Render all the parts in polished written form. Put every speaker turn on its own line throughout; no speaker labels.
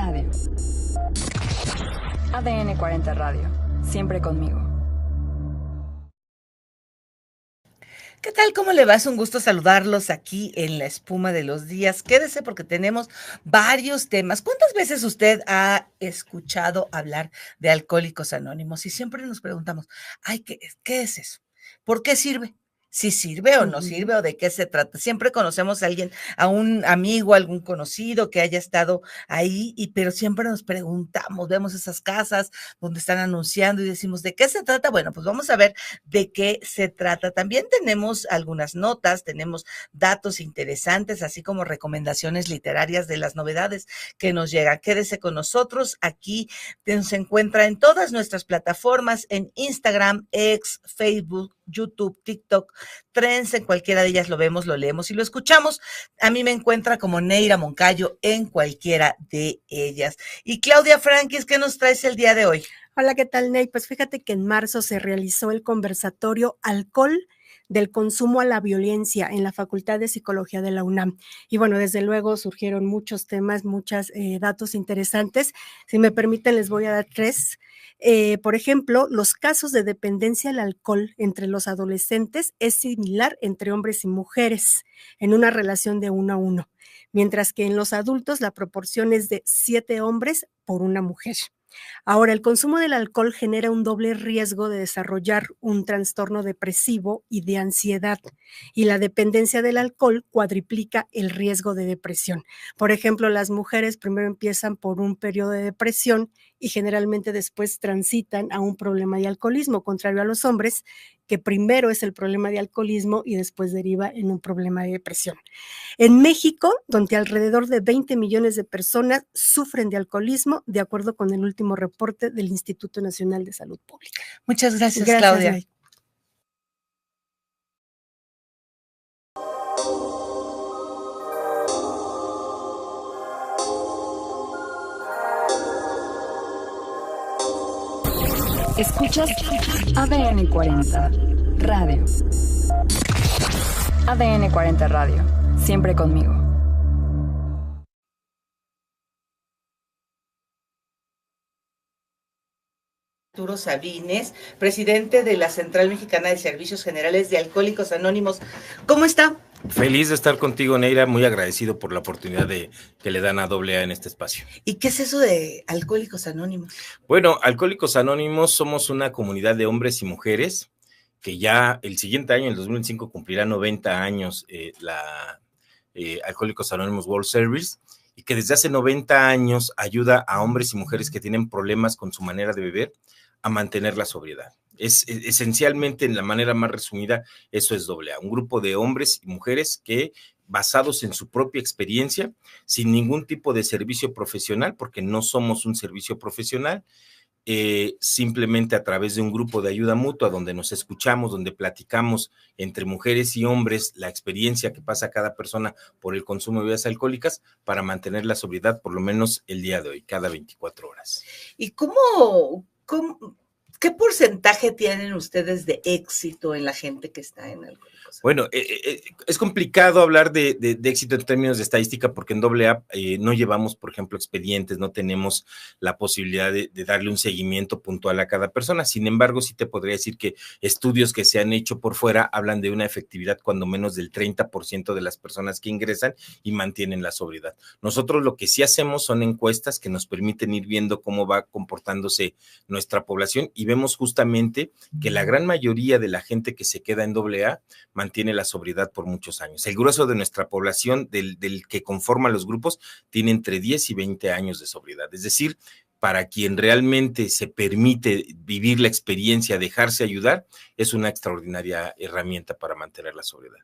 Radio. ADN 40 Radio. Siempre conmigo.
¿Qué tal? ¿Cómo le va? Es un gusto saludarlos aquí en La Espuma de los Días. Quédese porque tenemos varios temas. ¿Cuántas veces usted ha escuchado hablar de Alcohólicos Anónimos? Y siempre nos preguntamos, ay, ¿qué es eso? ¿Por qué sirve? Si sirve o no sirve o de qué se trata. Siempre conocemos a alguien, a un amigo, algún conocido que haya estado ahí, pero siempre nos preguntamos, vemos esas casas donde están anunciando y decimos, ¿de qué se trata? Bueno, pues vamos a ver de qué se trata. También tenemos algunas notas, tenemos datos interesantes, así como recomendaciones literarias de las novedades que nos llegan. Quédese con nosotros. Aquí se encuentra en todas nuestras plataformas, en Instagram, X, Facebook, YouTube, TikTok, Trends, en cualquiera de ellas lo vemos, lo leemos y lo escuchamos. A mí me encuentra como Neira Moncayo en cualquiera de ellas. Y Claudia Franquis, ¿qué nos traes el día de hoy?
Hola, ¿qué tal, Ney? Pues fíjate que en marzo se realizó el conversatorio Alcohol del consumo a la violencia en la Facultad de Psicología de la UNAM. Y bueno, desde luego surgieron muchos temas, muchos datos interesantes. Si me permiten, les voy a dar tres. Por ejemplo, los casos de dependencia al alcohol entre los adolescentes es similar entre hombres y mujeres en una relación de 1 a 1, mientras que en los adultos la proporción es de 7 hombres por 1 mujer. Ahora, el consumo del alcohol genera un doble riesgo de desarrollar un trastorno depresivo y de ansiedad, y la dependencia del alcohol cuadriplica el riesgo de depresión. Por ejemplo, las mujeres primero empiezan por un periodo de depresión y generalmente después transitan a un problema de alcoholismo, contrario a los hombres, que primero es el problema de alcoholismo y después deriva en un problema de depresión. En México, donde alrededor de 20 millones de personas sufren de alcoholismo, de acuerdo con el último reporte del Instituto Nacional de Salud Pública.
Muchas gracias, Claudia. May.
Escuchas ADN 40 Radio. ADN 40 Radio. Siempre conmigo.
Arturo Sabines, presidente de la Central Mexicana de Servicios Generales de Alcohólicos Anónimos. ¿Cómo está?
Feliz de estar contigo, Neira, muy agradecido por la oportunidad que le dan a AA en este espacio.
¿Y qué es eso de Alcohólicos Anónimos?
Bueno, Alcohólicos Anónimos somos una comunidad de hombres y mujeres que ya el siguiente año, el 2025, cumplirá 90 años Alcohólicos Anónimos World Service, y que desde hace 90 años ayuda a hombres y mujeres que tienen problemas con su manera de beber a mantener la sobriedad. Es esencialmente, en la manera más resumida, eso es AA, un grupo de hombres y mujeres que, basados en su propia experiencia, sin ningún tipo de servicio profesional, porque no somos un servicio profesional, simplemente a través de un grupo de ayuda mutua donde nos escuchamos, donde platicamos entre mujeres y hombres la experiencia que pasa cada persona por el consumo de bebidas alcohólicas para mantener la sobriedad por lo menos el día de hoy, cada 24 horas.
¿Y qué porcentaje tienen ustedes de éxito en la gente que está en Alcohólicos?
Bueno, es complicado hablar de éxito en términos de estadística porque en AA no llevamos, por ejemplo, expedientes, no tenemos la posibilidad de darle un seguimiento puntual a cada persona. Sin embargo, sí te podría decir que estudios que se han hecho por fuera hablan de una efectividad cuando menos del 30% de las personas que ingresan y mantienen la sobriedad. Nosotros lo que sí hacemos son encuestas que nos permiten ir viendo cómo va comportándose nuestra población y vemos justamente que la gran mayoría de la gente que se queda en AA mantiene la sobriedad por muchos años. El grueso de nuestra población, del que conforma los grupos, tiene entre 10 y 20 años de sobriedad. Es decir, para quien realmente se permite vivir la experiencia, dejarse ayudar, es una extraordinaria herramienta para mantener la sobriedad.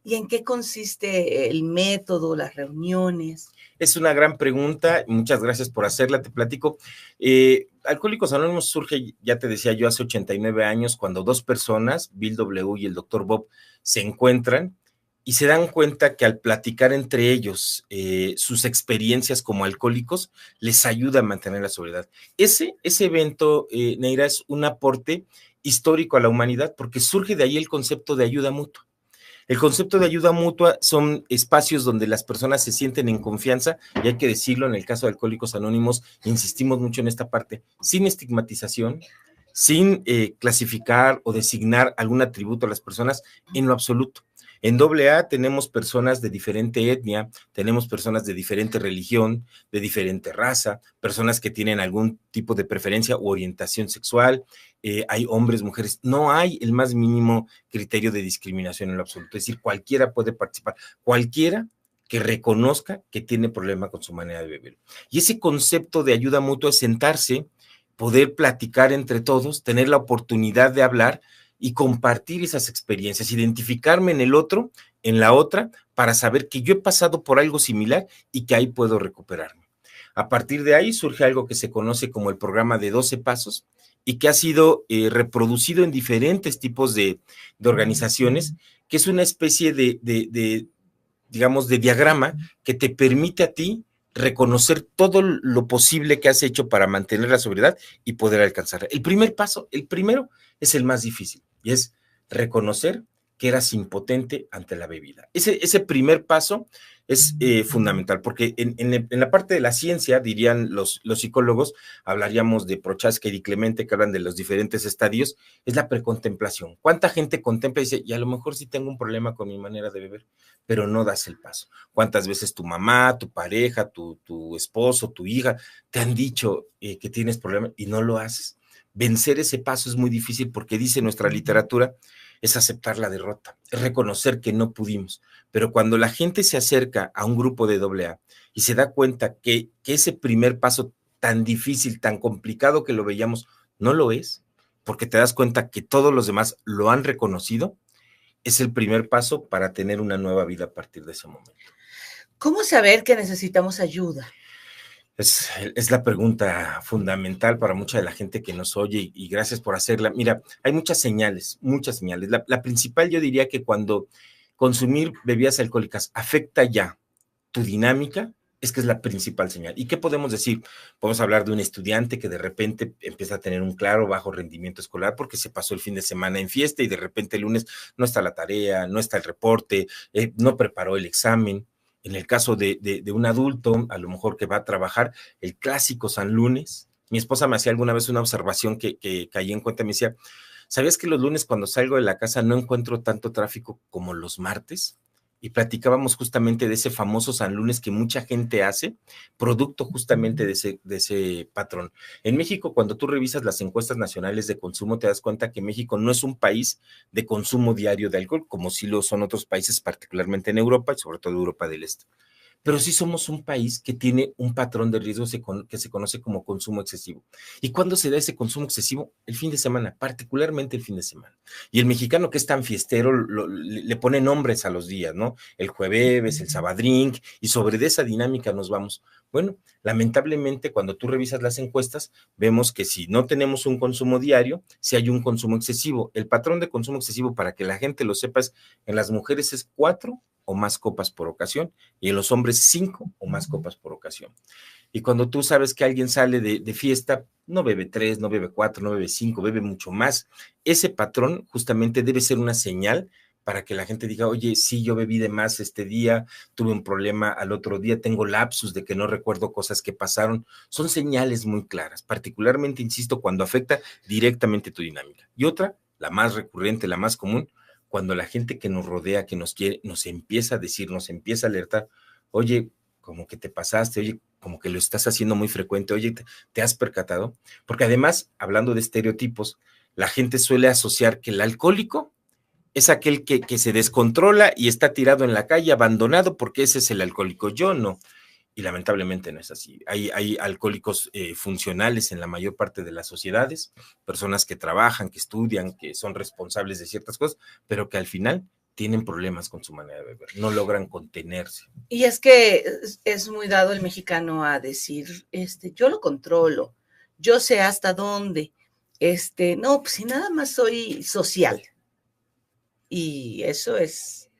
¿Y en qué consiste el método, las reuniones?
Es una gran pregunta, muchas gracias por hacerla, te platico. Alcohólicos Anónimos surge, ya te decía yo, hace 89 años, cuando dos personas, Bill W. y el Dr. Bob, se encuentran y se dan cuenta que al platicar entre ellos sus experiencias como alcohólicos, les ayuda a mantener la sobriedad. Ese evento, Neira, es un aporte histórico a la humanidad porque surge de ahí el concepto de ayuda mutua. El concepto de ayuda mutua son espacios donde las personas se sienten en confianza, y hay que decirlo, en el caso de Alcohólicos Anónimos, insistimos mucho en esta parte, sin estigmatización, sin clasificar o designar algún atributo a las personas en lo absoluto. En AA tenemos personas de diferente etnia, tenemos personas de diferente religión, de diferente raza, personas que tienen algún tipo de preferencia u orientación sexual, hay hombres, mujeres, no hay el más mínimo criterio de discriminación en lo absoluto, es decir, cualquiera puede participar, cualquiera que reconozca que tiene problema con su manera de beber. Y ese concepto de ayuda mutua es sentarse, poder platicar entre todos, tener la oportunidad de hablar y compartir esas experiencias, identificarme en el otro, en la otra, para saber que yo he pasado por algo similar y que ahí puedo recuperarme. A partir de ahí surge algo que se conoce como el programa de 12 pasos y que ha sido reproducido en diferentes tipos de organizaciones, que es una especie digamos, de diagrama que te permite a ti reconocer todo lo posible que has hecho para mantener la sobriedad y poder alcanzarla. El primer paso, el primero, es el más difícil, y es reconocer que eras impotente ante la bebida. Ese primer paso es fundamental, porque en la parte de la ciencia, dirían los psicólogos, hablaríamos de Prochaska y Di Clemente, que hablan de los diferentes estadios, es la precontemplación. ¿Cuánta gente contempla y dice, y a lo mejor sí tengo un problema con mi manera de beber, pero no das el paso? ¿Cuántas veces tu mamá, tu pareja, tu esposo, tu hija te han dicho que tienes problemas y no lo haces? Vencer ese paso es muy difícil porque dice nuestra literatura, es aceptar la derrota, es reconocer que no pudimos. Pero cuando la gente se acerca a un grupo de AA y se da cuenta que ese primer paso tan difícil, tan complicado que lo veíamos, no lo es, porque te das cuenta que todos los demás lo han reconocido, es el primer paso para tener una nueva vida a partir de ese momento.
¿Cómo saber que necesitamos ayuda?
Es la pregunta fundamental para mucha de la gente que nos oye y gracias por hacerla. Mira, hay muchas señales, muchas señales. La principal yo diría que cuando consumir bebidas alcohólicas afecta ya tu dinámica, es que es la principal señal. ¿Y qué podemos decir? Podemos hablar de un estudiante que de repente empieza a tener un claro bajo rendimiento escolar porque se pasó el fin de semana en fiesta y de repente el lunes no está la tarea, no está el reporte, no preparó el examen. En el caso de un adulto, a lo mejor que va a trabajar, el clásico San Lunes. Mi esposa me hacía alguna vez una observación que caí en cuenta, me decía, ¿sabías que los lunes cuando salgo de la casa no encuentro tanto tráfico como los martes? Y platicábamos justamente de ese famoso San Lunes que mucha gente hace, producto justamente de ese patrón. En México, cuando tú revisas las encuestas nacionales de consumo, te das cuenta que México no es un país de consumo diario de alcohol, como sí lo son otros países, particularmente en Europa y sobre todo Europa del Este. Pero sí somos un país que tiene un patrón de riesgo que se conoce como consumo excesivo. ¿Y cuándo se da ese consumo excesivo? El fin de semana, particularmente el fin de semana. Y el mexicano que es tan fiestero le pone nombres a los días, ¿no? El jueves, el sabadrink, y sobre esa dinámica nos vamos. Bueno, lamentablemente cuando tú revisas las encuestas, vemos que si no tenemos un consumo diario, si hay un consumo excesivo. El patrón de consumo excesivo, para que la gente lo sepa, en las mujeres es 4 o más copas por ocasión, y en los hombres 5 o más copas por ocasión. Y cuando tú sabes que alguien sale de fiesta, no bebe 3, no bebe 4, no bebe 5, bebe mucho más. Ese patrón justamente debe ser una señal para que la gente diga, oye, sí, yo bebí de más este día, tuve un problema al otro día, tengo lapsus de que no recuerdo cosas que pasaron. Son señales muy claras, particularmente, insisto, cuando afecta directamente tu dinámica. Y otra, la más recurrente, la más común, cuando la gente que nos rodea, que nos quiere, nos empieza a decir, nos empieza a alertar, oye, como que te pasaste, oye, como que lo estás haciendo muy frecuente, oye, ¿te has percatado? Porque además, hablando de estereotipos, la gente suele asociar que el alcohólico es aquel que se descontrola y está tirado en la calle, abandonado, porque ese es el alcohólico. Yo no. Y lamentablemente no es así. Hay alcohólicos funcionales en la mayor parte de las sociedades, personas que trabajan, que estudian, que son responsables de ciertas cosas, pero que al final tienen problemas con su manera de beber, no logran contenerse.
Y es que es muy dado el mexicano a decir, yo lo controlo, yo sé hasta dónde, no, pues si nada más soy social. Y eso es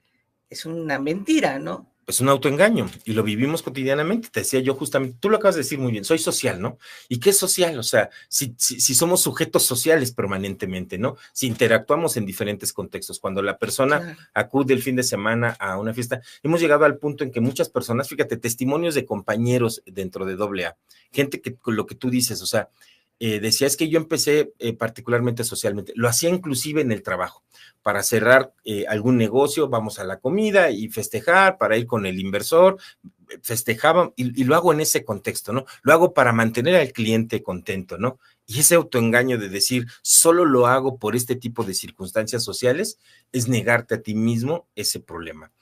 una mentira, ¿no?
Es un autoengaño y lo vivimos cotidianamente. Te decía yo justamente, tú lo acabas de decir muy bien, soy social, ¿no? ¿Y qué es social? O sea, si somos sujetos sociales permanentemente, ¿no? Si interactuamos en diferentes contextos, cuando la persona acude el fin de semana a una fiesta, hemos llegado al punto en que muchas personas, fíjate, testimonios de compañeros dentro de AA, gente que con lo que tú dices, o sea, decía, es que yo empecé particularmente socialmente, lo hacía inclusive en el trabajo, para cerrar algún negocio, vamos a la comida y festejar, para ir con el inversor, festejaban y lo hago en ese contexto, ¿no? Lo hago para mantener al cliente contento, ¿no? Y ese autoengaño de decir, solo lo hago por este tipo de circunstancias sociales, es negarte a ti mismo ese problema.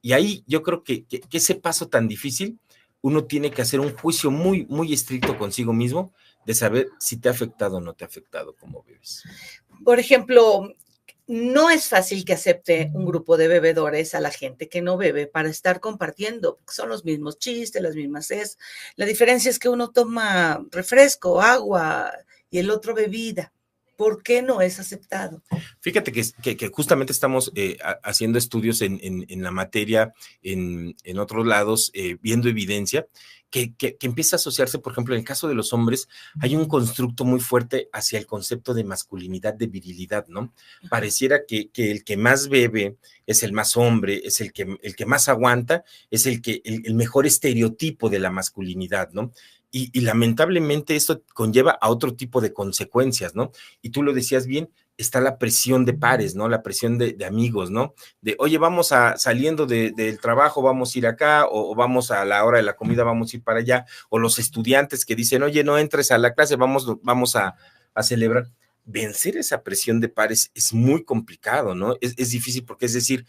Y ahí yo creo que ese paso tan difícil, uno tiene que hacer un juicio muy, muy estricto consigo mismo de saber si te ha afectado o no te ha afectado como bebes.
Por ejemplo, no es fácil que acepte un grupo de bebedores a la gente que no bebe para estar compartiendo. Son los mismos chistes, las mismas es. La diferencia es que uno toma refresco, agua y el otro bebida. ¿Por qué no es aceptado?
Fíjate que justamente estamos haciendo estudios en la materia, en otros lados, viendo evidencia que empieza a asociarse, por ejemplo, en el caso de los hombres, hay un constructo muy fuerte hacia el concepto de masculinidad, de virilidad, ¿no? Pareciera que el que más bebe es el más hombre, es el que más aguanta, es el mejor estereotipo de la masculinidad, ¿no? Y lamentablemente esto conlleva a otro tipo de consecuencias, ¿no? Y tú lo decías bien, está la presión de pares, ¿no? La presión de amigos, ¿no? De, oye, vamos saliendo del trabajo, vamos a ir acá, o vamos a la hora de la comida, vamos a ir para allá, o los estudiantes que dicen, oye, no entres a la clase, vamos a celebrar. Vencer esa presión de pares es muy complicado, ¿no? Es difícil porque es decir,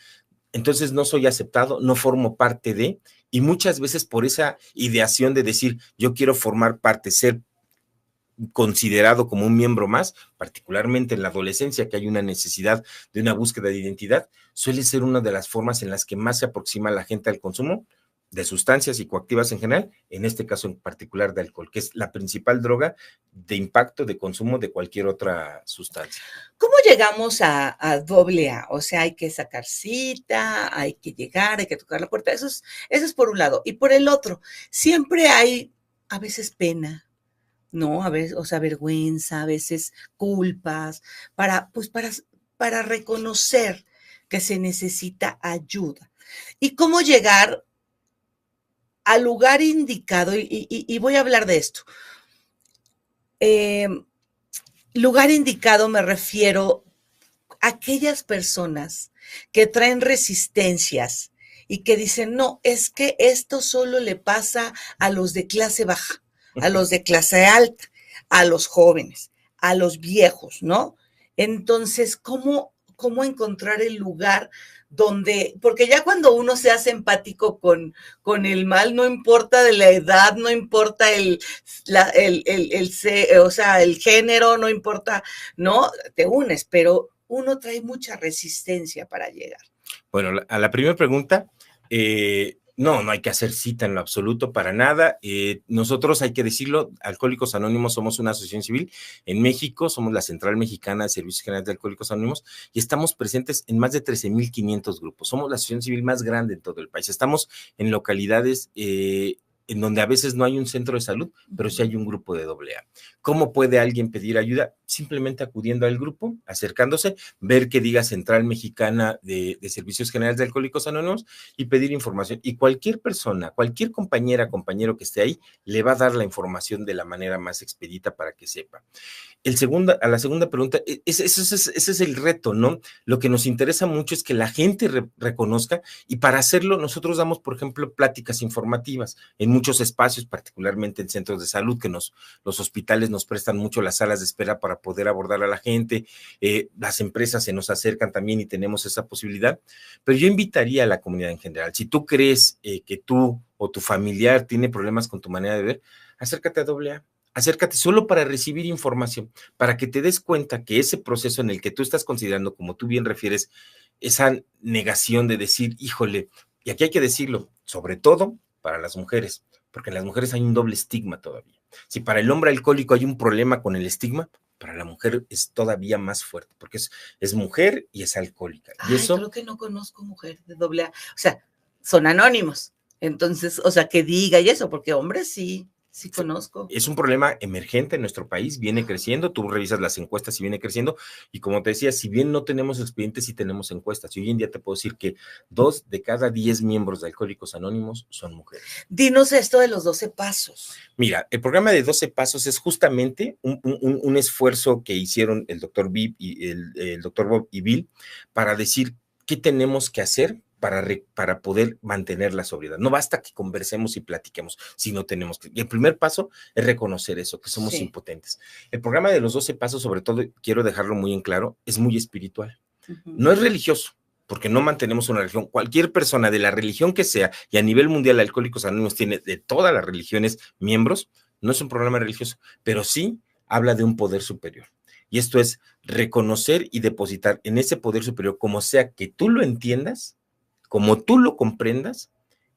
entonces no soy aceptado, no formo parte de, y muchas veces por esa ideación de decir, yo quiero formar parte, ser considerado como un miembro más, particularmente en la adolescencia, que hay una necesidad de una búsqueda de identidad, suele ser una de las formas en las que más se aproxima la gente al consumo de sustancias psicoactivas en general, en este caso en particular de alcohol, que es la principal droga de impacto de consumo de cualquier otra sustancia.
¿Cómo llegamos a AA? O sea, hay que sacar cita, hay que llegar, hay que tocar la puerta. Eso es por un lado. Y por el otro, siempre hay a veces pena, ¿no? A veces, o sea, vergüenza, a veces culpas, para reconocer que se necesita ayuda. ¿Y cómo llegar al lugar indicado? Y voy a hablar de esto. Lugar indicado me refiero a aquellas personas que traen resistencias y que dicen, no, es que esto solo le pasa a los de clase baja, a los de clase alta, a los jóvenes, a los viejos, ¿no? Entonces, ¿cómo encontrar el lugar donde, porque ya cuando uno se hace empático con el mal, no importa de la edad, no importa el género, no importa, ¿no? Te unes, pero uno trae mucha resistencia para llegar.
Bueno, a la primera pregunta, no hay que hacer cita en lo absoluto para nada. Nosotros, hay que decirlo, Alcohólicos Anónimos somos una asociación civil en México, somos la Central Mexicana de Servicios Generales de Alcohólicos Anónimos y estamos presentes en más de 13,500 grupos. Somos la asociación civil más grande en todo el país. Estamos en localidades en donde a veces no hay un centro de salud, pero sí hay un grupo de AA. ¿Cómo puede alguien pedir ayuda? Simplemente acudiendo al grupo, acercándose, ver que diga Central Mexicana de Servicios Generales de Alcohólicos Anónimos y pedir información. Y cualquier persona, cualquier compañera, compañero que esté ahí, le va a dar la información de la manera más expedita para que sepa. A la segunda pregunta, ese es el reto, ¿no? Lo que nos interesa mucho es que la gente reconozca, y para hacerlo nosotros damos, por ejemplo, pláticas informativas en muchos espacios, particularmente en centros de salud, que los hospitales nos prestan mucho las salas de espera para poder abordar a la gente, las empresas se nos acercan también y tenemos esa posibilidad, pero yo invitaría a la comunidad en general, si tú crees que tú o tu familiar tiene problemas con tu manera de ver, acércate a AA. Acércate solo para recibir información, para que te des cuenta que ese proceso en el que tú estás considerando, como tú bien refieres, esa negación de decir, híjole, y aquí hay que decirlo, sobre todo para las mujeres, porque en las mujeres hay un doble estigma todavía. Si para el hombre alcohólico hay un problema con el estigma, para la mujer es todavía más fuerte, porque es mujer y es alcohólica. Y eso,
creo que no conozco mujer de AA. O sea, son anónimos. Entonces, o sea, que diga y eso, porque hombres sí conozco.
Es un problema emergente en nuestro país, viene creciendo, tú revisas las encuestas y viene creciendo, y como te decía, si bien no tenemos expedientes, sí tenemos encuestas, y hoy en día te puedo decir que 2 de cada 10 miembros de Alcohólicos Anónimos son mujeres.
Dinos esto de los 12 pasos.
Mira, el programa de 12 pasos es justamente un esfuerzo que hicieron el doctor Bob y Bill para decir qué tenemos que hacer para poder mantener la sobriedad. No basta que conversemos y platiquemos, sino tenemos que... Y el primer paso es reconocer eso, que somos impotentes. El programa de los 12 pasos, sobre todo, quiero dejarlo muy en claro, es muy espiritual. No es religioso, porque no mantenemos una religión. Cualquier persona de la religión que sea, y a nivel mundial Alcohólicos Anónimos tiene de todas las religiones miembros, no es un programa religioso, pero sí habla de un poder superior. Y esto es reconocer y depositar en ese poder superior, como sea que tú lo entiendas, como tú lo comprendas,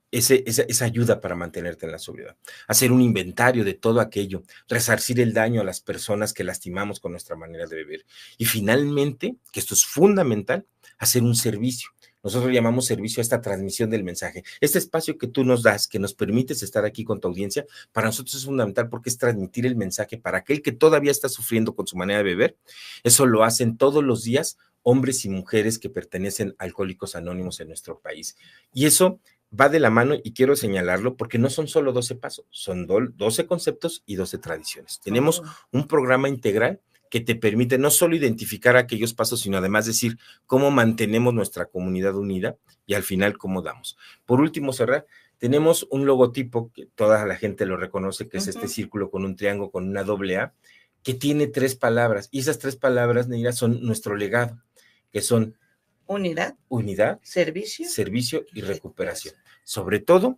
esa ayuda para mantenerte en la sobriedad. Hacer un inventario de todo aquello, resarcir el daño a las personas que lastimamos con nuestra manera de beber. Y finalmente, que esto es fundamental, hacer un servicio. Nosotros llamamos servicio a esta transmisión del mensaje. Este espacio que tú nos das, que nos permites estar aquí con tu audiencia, para nosotros es fundamental porque es transmitir el mensaje para aquel que todavía está sufriendo con su manera de beber. Eso lo hacen todos los días hombres y mujeres que pertenecen a Alcohólicos Anónimos en nuestro país. Y eso va de la mano, y quiero señalarlo porque no son solo 12 pasos, son 12 conceptos y 12 tradiciones. Tenemos un programa integral que te permite no solo identificar aquellos pasos, sino además decir cómo mantenemos nuestra comunidad unida y al final cómo damos. Por último, cerrar, tenemos un logotipo que toda la gente lo reconoce, que es este círculo con un triángulo, con una doble A, que tiene 3 palabras, y esas 3 palabras, Neira, son nuestro legado, que son unidad, servicio y recuperación. Sobre todo,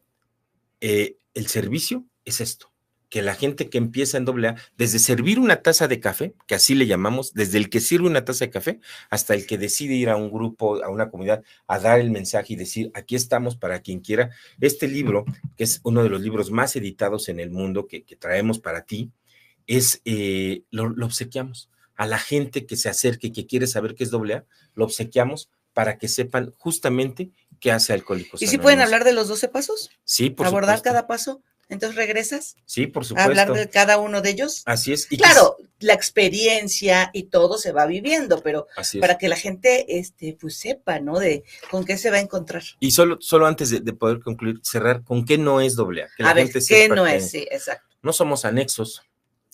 el servicio es esto, que la gente que empieza en AA, desde servir una taza de café, que así le llamamos, desde el que sirve una taza de café, hasta el que decide ir a un grupo, a una comunidad, a dar el mensaje y decir, aquí estamos para quien quiera. Este libro, que es uno de los libros más editados en el mundo, que traemos para ti, lo obsequiamos. A la gente que se acerque, que quiere saber qué es AA, lo obsequiamos para que sepan justamente qué hace Alcohólicos
¿Y
Anónimos.
si pueden hablar de los 12 pasos?
Sí, por
¿Abordar
supuesto.
cada paso? Entonces, ¿regresas?
Sí, por
¿A
supuesto.
hablar de cada uno de ellos?
Así es. Y
claro, la experiencia y todo se va viviendo, pero para que la gente pues sepa, ¿no? De con qué se va a encontrar.
Y solo antes de poder concluir, cerrar, ¿con qué no es AA? Que la gente
¿qué no es? Sí, exacto.
No somos anexos.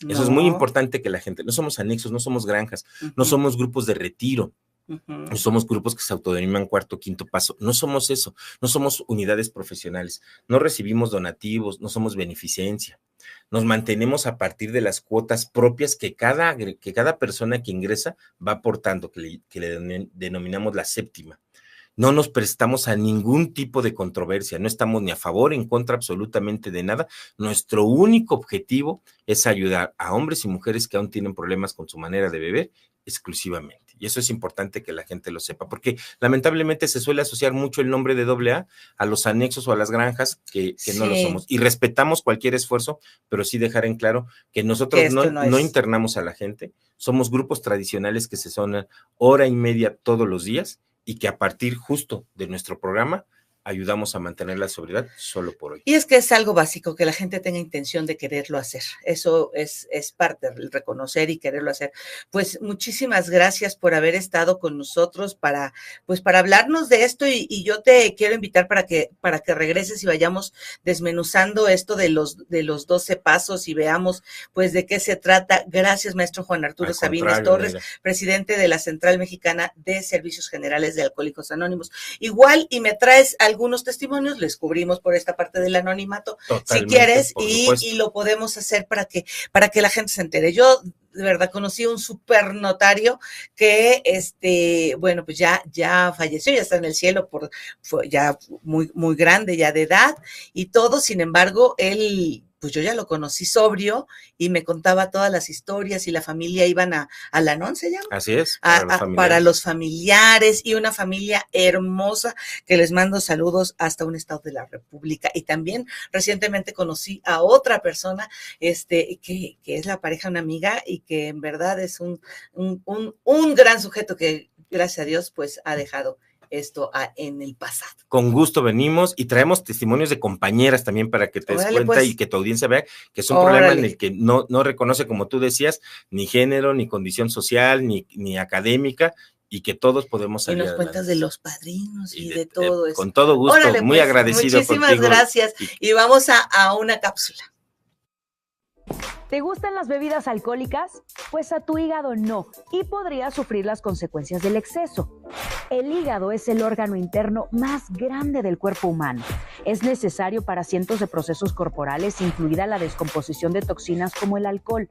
Eso es muy importante que la gente, no somos anexos, no somos granjas, no somos grupos de retiro, no somos grupos que se autodenominan cuarto, quinto paso, no somos eso, no somos unidades profesionales, no recibimos donativos, no somos beneficencia, nos mantenemos a partir de las cuotas propias que cada persona que ingresa va aportando, que le denominamos la séptima. No nos prestamos a ningún tipo de controversia, no estamos ni a favor, en contra absolutamente de nada. Nuestro único objetivo es ayudar a hombres y mujeres que aún tienen problemas con su manera de beber exclusivamente. Y eso es importante que la gente lo sepa, porque lamentablemente se suele asociar mucho el nombre de AA a los anexos o a las granjas, que no lo somos. Y respetamos cualquier esfuerzo, pero sí dejar en claro que nosotros no internamos a la gente, somos grupos tradicionales que se sonan hora y media todos los días, y que a partir justo de nuestro programa ayudamos a mantener la sobriedad solo por hoy.
Y es que es algo básico, que la gente tenga intención de quererlo hacer. Eso es parte del reconocer y quererlo hacer. Pues muchísimas gracias por haber estado con nosotros para hablarnos de esto, y yo te quiero invitar para que regreses y vayamos desmenuzando esto de los 12 pasos y veamos pues de qué se trata. Gracias, maestro Juan Arturo Sabines Torres, presidente de la Central Mexicana de Servicios Generales de Alcohólicos Anónimos. Igual, y me traes algunos testimonios, les cubrimos por esta parte del anonimato, si quieres, y lo podemos hacer para que la gente se entere. Yo de verdad conocí un super notario que bueno, pues ya falleció, ya está en el cielo, fue ya muy, muy grande, ya de edad y todo. Sin embargo, él, pues yo ya lo conocí sobrio y me contaba todas las historias, y la familia iban a Lanón, ¿se llama?
Así es,
para los familiares, y una familia hermosa que les mando saludos hasta un estado de la República. Y también recientemente conocí a otra persona que es la pareja, una amiga, y que en verdad es un gran sujeto que, gracias a Dios, pues ha dejado esto en el pasado.
Con gusto venimos y traemos testimonios de compañeras también para que te des cuenta
pues.
y que tu audiencia vea que es un problema en el que no reconoce, como tú decías, ni género, ni condición social, ni académica, y que todos podemos salir
adelante. Y nos cuentas de los padrinos y de todo eso.
Con todo gusto,
Órale,
muy
pues,
agradecido
muchísimas
contigo.
Gracias. Y vamos a una cápsula.
¿Te gustan las bebidas alcohólicas? Pues a tu hígado no, y podrías sufrir las consecuencias del exceso. El hígado es el órgano interno más grande del cuerpo humano. Es necesario para cientos de procesos corporales, incluida la descomposición de toxinas como el alcohol.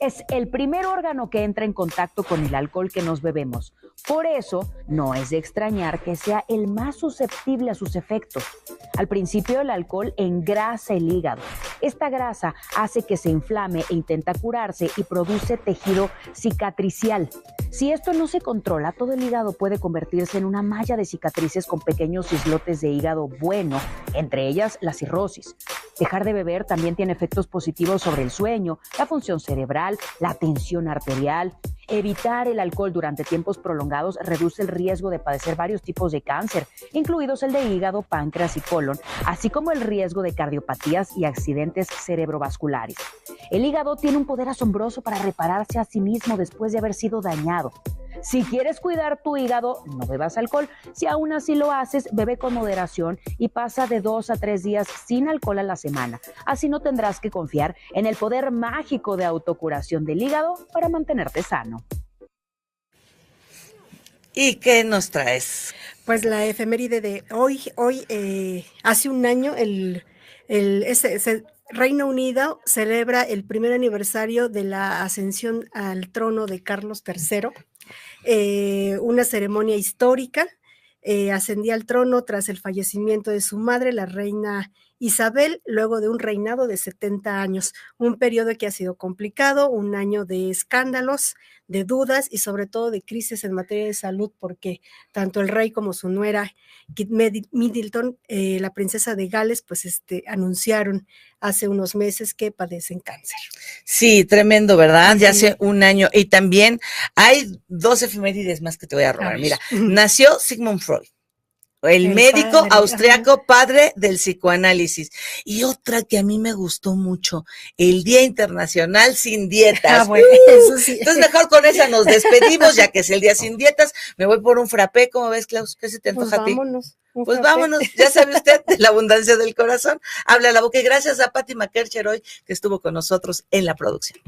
Es el primer órgano que entra en contacto con el alcohol que nos bebemos. Por eso, no es de extrañar que sea el más susceptible a sus efectos. Al principio, el alcohol engrasa el hígado. Esta grasa hace que se inflame e intenta curarse y produce tejido cicatricial. Si esto no se controla, todo el hígado puede convertirse en una malla de cicatrices con pequeños islotes de hígado bueno, entre ellas la cirrosis. Dejar de beber también tiene efectos positivos sobre el sueño, la función cerebral, la tensión arterial. Evitar el alcohol durante tiempos prolongados reduce el riesgo de padecer varios tipos de cáncer, incluidos el de hígado, páncreas y colon, así como el riesgo de cardiopatías y accidentes cerebrovasculares. El hígado tiene un poder asombroso para repararse a sí mismo después de haber sido dañado. Si quieres cuidar tu hígado, no bebas alcohol. Si aún así lo haces, bebe con moderación y pasa de 2 a 3 días sin alcohol a la semana. Así no tendrás que confiar en el poder mágico de autocuración del hígado para mantenerte sano.
¿Y qué nos traes?
Pues la efeméride de hoy hace un año, Reino Unido celebra el primer aniversario de la ascensión al trono de Carlos III. Una ceremonia histórica. Ascendía al trono tras el fallecimiento de su madre, la reina Isabel, luego de un reinado de 70 años, un periodo que ha sido complicado, un año de escándalos, de dudas y sobre todo de crisis en materia de salud, porque tanto el rey como su nuera, Kate Middleton, la princesa de Gales, pues anunciaron hace unos meses que padecen cáncer.
Sí, tremendo, ¿verdad? Ya hace un año. Y también hay 2 efemérides más que te voy a robar. Mira, nació Sigmund Freud, el médico austriaco, padre del psicoanálisis. Y otra que a mí me gustó mucho, el Día Internacional Sin Dietas.
Bueno, eso sí.
Entonces mejor con esa nos despedimos, ya que es el Día Sin Dietas. Me voy por un frappé, ¿cómo ves, Klaus? ¿Qué se te antoja a ti? Pues vámonos, ya sabe usted, de la abundancia del corazón, habla la boca. Y gracias a Patti Makercher hoy, que estuvo con nosotros en la producción.